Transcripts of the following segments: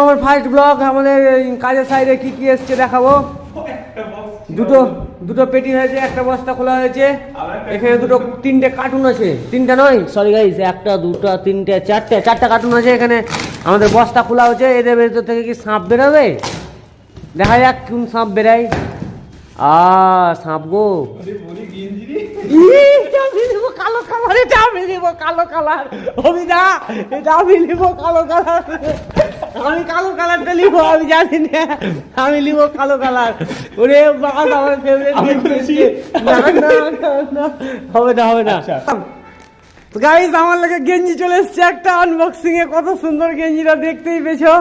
আমার first blog আমাদের কাজের সাইডে কি কি এসছে দেখাবো। দুটো পেটি হয়েছে, একটা বস্তা খোলা হয়েছে, এখানে তিনটে কার্টুন আছে, তিনটা নয় সরি গাইস, একটা দুটো তিনটে চারটা কার্টুন আছে। এখানে আমাদের বস্তা খোলা হচ্ছে, এদের ভেতর থেকে কি সাপ বেরোবে, দেখা যাক কোন সাপ বেরায়। সাপ গো, কালো কালার, এটা আমি নিব কালো কালার, অভিদা এটা আমি নিব কালো কালার, আমি কালো কালারটা নিব, আমি জানি না, আমি নিব কালো কালার। ওরে বাবা, আমার ফেভারিট হবে না। তো গাইস আমার লাগে গেঞ্জি চলে এসছে একটা আনবক্সিং এ, কত সুন্দর গেঞ্জিটা দেখতেই পেছো।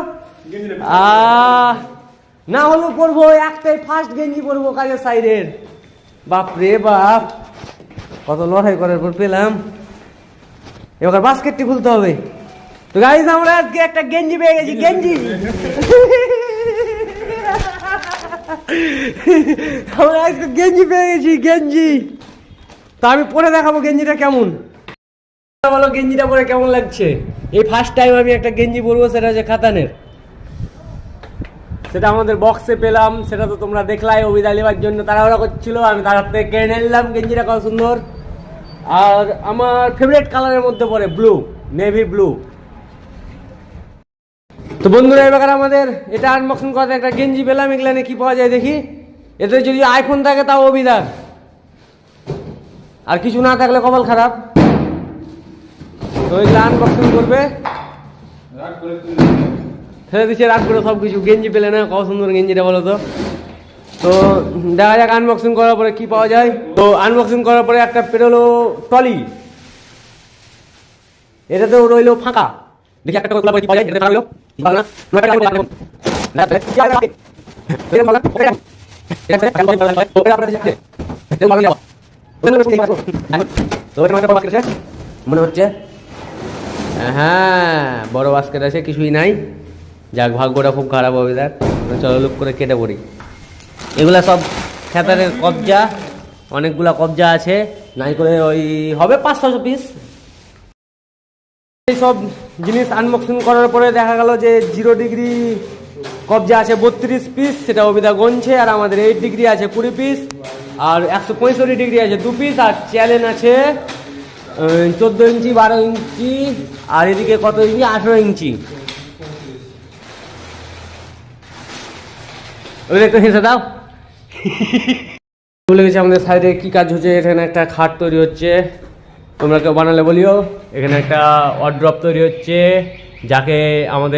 না হলেও পরবো, একটাই ফার্স্ট গেঞ্জি পরবো কাজের সাইডের। বাপ রে বাপ, কত লড়াই করার পর পেলাম। এবার বাস্কেটটি খুলতে হবে। তো গাইস আমরা আজকে একটা গেঞ্জি পেয়ে গেছি, গেঞ্জি আমরা আজকে গেঞ্জি পেয়ে গেছি, গেঞ্জি। তো আমি পরে দেখাবো গেঞ্জিটা কেমন। বলো গেঞ্জিটা পরে কেমন লাগছে। এই ফার্স্ট টাইম আমি একটা গেঞ্জি পরবো, সেটা হচ্ছে খাতানের। সেটা আমাদের বক্সে পেলাম, সেটা তো তোমরা দেখলাই। অভিদা নেবার জন্য তাড়াহুড়া করছিল, আমি তাড়াতাড়ি থেকে কেড়ে নিলাম। গেঞ্জিটা কত সুন্দর, আর আমার ফেভারিট কালারের মধ্যে পড়ে ব্লু, নেভি ব্লু। তো বন্ধুরা এবার আমাদের এটা আনবক্সিং করতে একটা গেঞ্জি পেলাম। এগুলো কি পাওয়া যায় দেখি। এতে যদি আইফোন থাকে তাও অভিদার, আর কিছু না থাকলে কপাল খারাপ। তো এগুলো আনবক্সিং করবে, ফেলে দিচ্ছে রাগ করে সব কিছু। গেঞ্জি পেলে না, কত সুন্দর গেঞ্জিটা বলো তো। তো দেখা যাক আনবক্সিং করার পরে কি পাওয়া যায়। তো আনবক্সিং করার পরে একটা পেরোলো টলি, এটাতেও রইলো ফাঁকা। দেখি একটা করে কি পাওয়া যায়। এটা রইলো মনে হচ্ছে হ্যাঁ বড় বাস্কেট আছে, কিছুই নাই। যাক, ভাগ্যটা খুব খারাপ হবে তার। চলো লুক করে কেটে পড়ি। এগুলা সব খেতারের কবজা, অনেকগুলা কবজা আছে, নাই করে ওই হবে 500 পিস। এই সব জিনিস আনবক্সিং করার পরে দেখা গেল যে 0 ডিগ্রি কবজা আছে 32 পিস, সেটা অভিদা গনছে। আর আমাদের 8 ডিগ্রি আছে 20 পিস, আর 165 ডিগ্রি আছে 2 পিস, আর চ্যালেঞ্জ আছে 14 ইঞ্চি 12 ইঞ্চি, আর এদিকে কত ইঞ্চি 18 ইঞ্চি। ওই একটু হেসে দাও। ভুলে গেছি আমাদের সাইডে কি কাজ হচ্ছে। এখানে একটা খাট তৈরি হচ্ছে, তোমরা কেউ বানালে বলিও। এখানে একটা ওয়ার্ড্রপ তৈরি হচ্ছে, যাকে আমাদের